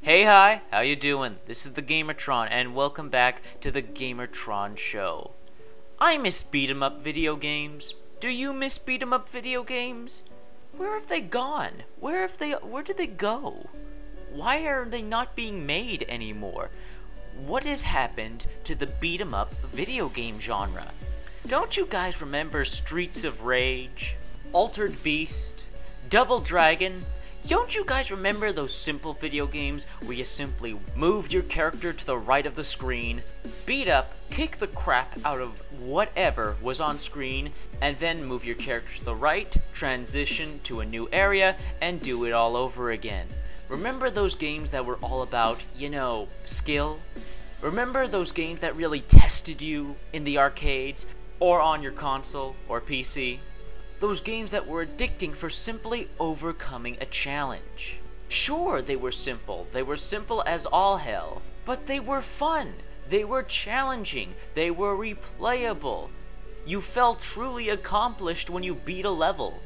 Hey, hi, how you doing? This is the Gamertron, and welcome back to the Gamertron Show. I miss beat-em-up video games. Do you miss beat-em-up video games? Where have they gone? Where did they go? Why are they not being made anymore? What has happened to the beat-em-up video game genre? Don't you guys remember Streets of Rage, Altered Beast, Double Dragon? Don't you guys remember those simple video games where you simply moved your character to the right of the screen, beat up, kick the crap out of whatever was on screen, and then move your character to the right, transition to a new area, and do it all over again? Remember those games that were all about, skill? Remember those games that really tested you in the arcades, or on your console, or PC? Those games that were addicting for simply overcoming a challenge. Sure, they were simple as all hell, but they were fun, they were challenging, they were replayable. You felt truly accomplished when you beat a level.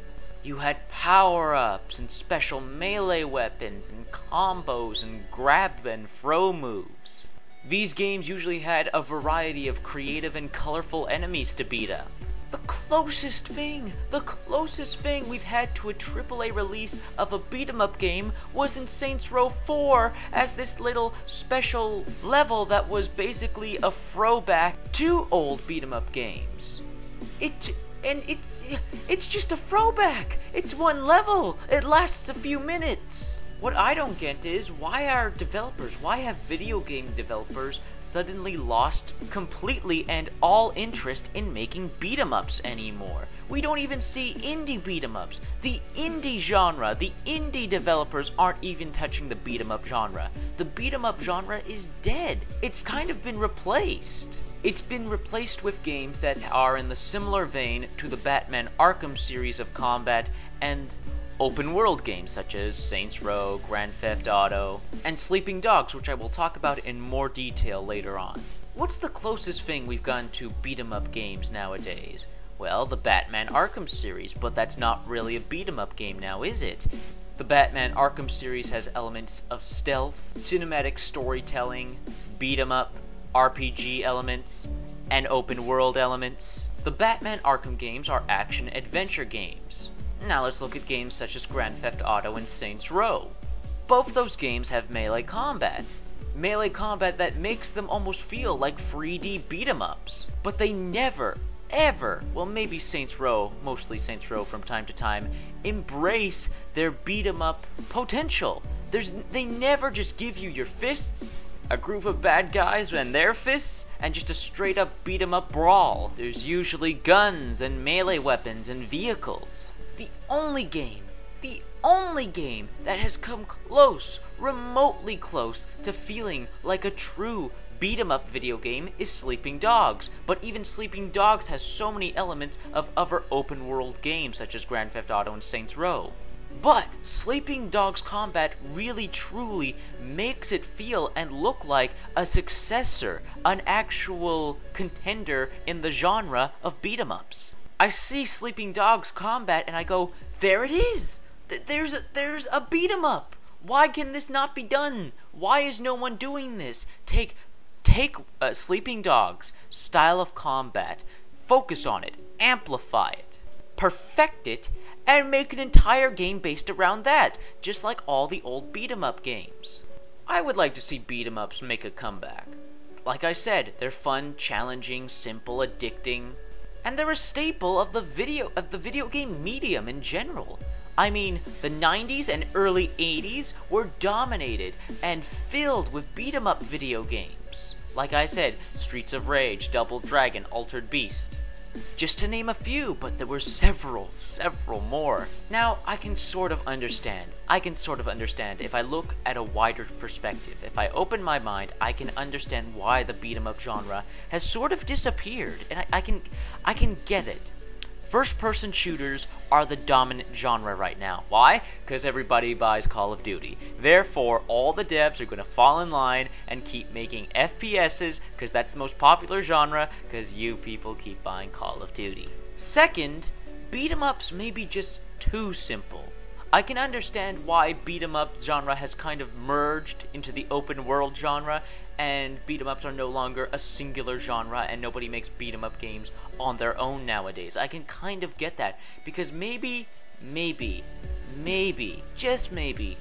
You had power-ups and special melee weapons and combos and grab and throw moves. These games usually had a variety of creative and colorful enemies to beat up. The closest thing we've had to a AAA release of a beat-em-up game was in Saints Row 4 as this little special level that was basically a throwback to old beat-em-up games. It's just a throwback. It's one level. It lasts a few minutes. What I don't get is, why have video game developers suddenly lost completely and all interest in making beat-em-ups anymore? We don't even see indie beat-em-ups. The indie genre, the indie developers aren't even touching the beat-em-up genre. The beat-em-up genre is dead. It's kind of been replaced. It's been replaced with games that are in the similar vein to the Batman Arkham series of combat and open world games such as Saints Row, Grand Theft Auto, and Sleeping Dogs, which I will talk about in more detail later on. What's the closest thing we've gotten to beat-em-up games nowadays? Well, the Batman Arkham series, but that's not really a beat-em-up game now, is it? The Batman Arkham series has elements of stealth, cinematic storytelling, beat-em-up, RPG elements, and open world elements. The Batman Arkham games are action-adventure games. Now let's look at games such as Grand Theft Auto and Saints Row. Both those games have melee combat. Melee combat that makes them almost feel like 3D beat-em-ups. But they never, ever, well maybe Saints Row, mostly Saints Row from time to time, embrace their beat-em-up potential. They never just give you your fists, a group of bad guys and their fists, and just a straight up beat-em-up brawl. There's usually guns and melee weapons and vehicles. The only game that has come close, remotely close, to feeling like a true beat-em-up video game is Sleeping Dogs. But even Sleeping Dogs has so many elements of other open world games such as Grand Theft Auto and Saints Row. But Sleeping Dogs combat really truly makes it feel and look like a successor, an actual contender in the genre of beat-em-ups. I see Sleeping Dogs combat and I go, there it is! There's a beat-em-up! Why can this not be done? Why is no one doing this? Take Sleeping Dogs style of combat, focus on it, amplify it, perfect it, and make an entire game based around that, just like all the old beat-em-up games. I would like to see beat-em-ups make a comeback. Like I said, they're fun, challenging, simple, addicting, and they're a staple of the video game medium in general. I mean, the 90s and early 80s were dominated and filled with beat-em-up video games. Like I said, Streets of Rage, Double Dragon, Altered Beast. Just to name a few, but there were several more. Now, I can sort of understand if I look at a wider perspective. If I open my mind, I can understand why the beat-em-up genre has sort of disappeared, and I can get it. First-person shooters are the dominant genre right now. Why? Because everybody buys Call of Duty. Therefore, all the devs are going to fall in line and keep making FPSs, because that's the most popular genre, because you people keep buying Call of Duty. Second, beat-em-ups may be just too simple. I can understand why beat 'em up genre has kind of merged into the open world genre, and beat 'em ups are no longer a singular genre, and nobody makes beat 'em up games on their own nowadays. I can kind of get that, because maybe, just maybe,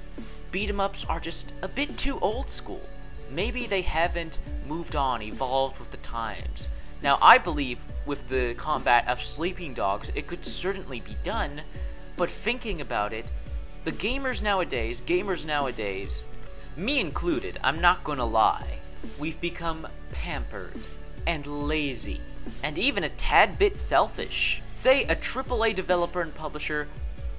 beat 'em ups are just a bit too old school. Maybe they haven't moved on, evolved with the times. Now, I believe with the combat of sleeping dogs, it could certainly be done, but thinking about it, the gamers nowadays, me included, I'm not gonna lie, we've become pampered and lazy and even a tad bit selfish. Say a AAA developer and publisher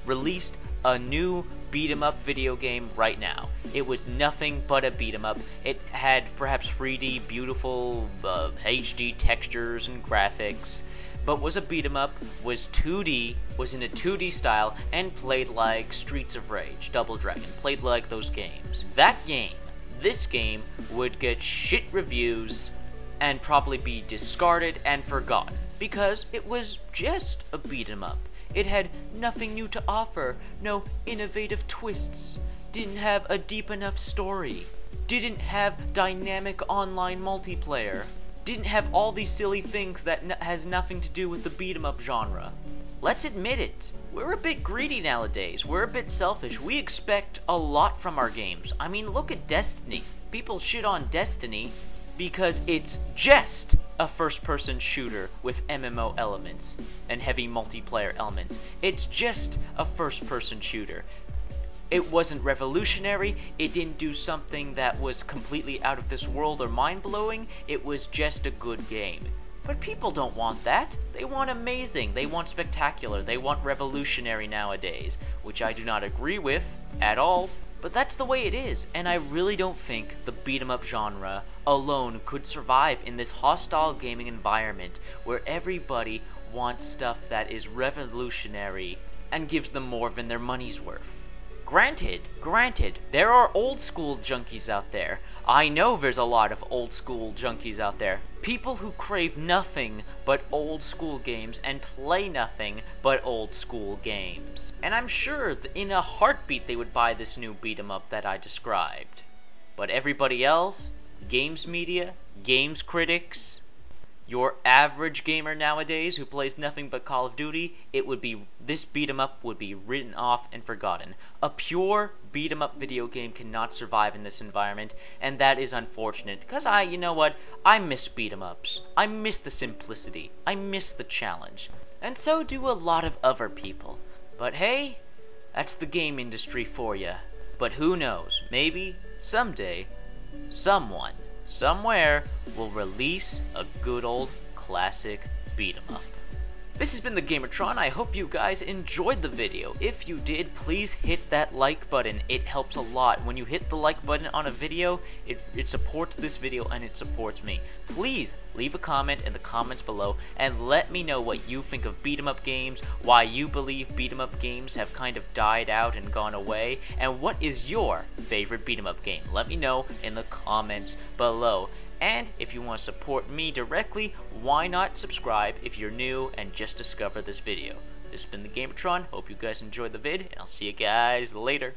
released a new beat 'em up video game right now. It was nothing but a beat 'em up. It had perhaps 3D, beautiful HD textures and graphics, but was a beat 'em up, was 2D, was in a 2D style, and played like Streets of Rage, Double Dragon, played like those games. This game, would get shit reviews and probably be discarded and forgotten, because it was just a beat 'em up. It had nothing new to offer, no innovative twists, didn't have a deep enough story, didn't have dynamic online multiplayer, didn't have all these silly things that has nothing to do with the beat 'em up genre. Let's admit it, we're a bit greedy nowadays, we're a bit selfish, we expect a lot from our games. I mean, look at Destiny. People shit on Destiny because it's just a first-person shooter with MMO elements and heavy multiplayer elements. It's just a first-person shooter. It wasn't revolutionary, it didn't do something that was completely out of this world or mind-blowing, it was just a good game. But people don't want that. They want amazing, they want spectacular, they want revolutionary nowadays, which I do not agree with at all. But that's the way it is, and I really don't think the beat 'em up genre alone could survive in this hostile gaming environment where everybody wants stuff that is revolutionary and gives them more than their money's worth. Granted, there are old school junkies out there. I know there's a lot of old school junkies out there. People who crave nothing but old school games and play nothing but old school games. And I'm sure that in a heartbeat they would buy this new beat 'em up that I described. But everybody else, games media, games critics, your average gamer nowadays who plays nothing but Call of Duty, this beat 'em up would be written off and forgotten. A pure beat 'em up video game cannot survive in this environment, and that is unfortunate, because you know what, I miss beat 'em ups. I miss the simplicity. I miss the challenge. And so do a lot of other people. But hey, that's the game industry for ya. But who knows, maybe, someday, someone, somewhere, will release a good old classic beat 'em up. This has been the Gamertron. I hope you guys enjoyed the video. If you did, please hit that like button. It helps a lot. When you hit the like button on a video, it supports this video and it supports me. Please leave a comment in the comments below and let me know what you think of beat 'em up games, why you believe beat 'em up games have kind of died out and gone away, and what is your favorite beat 'em up game. Let me know in the comments below. And if you want to support me directly, why not subscribe if you're new and just discovered this video. This has been the Gamertron. Hope you guys enjoyed the vid, and I'll see you guys later.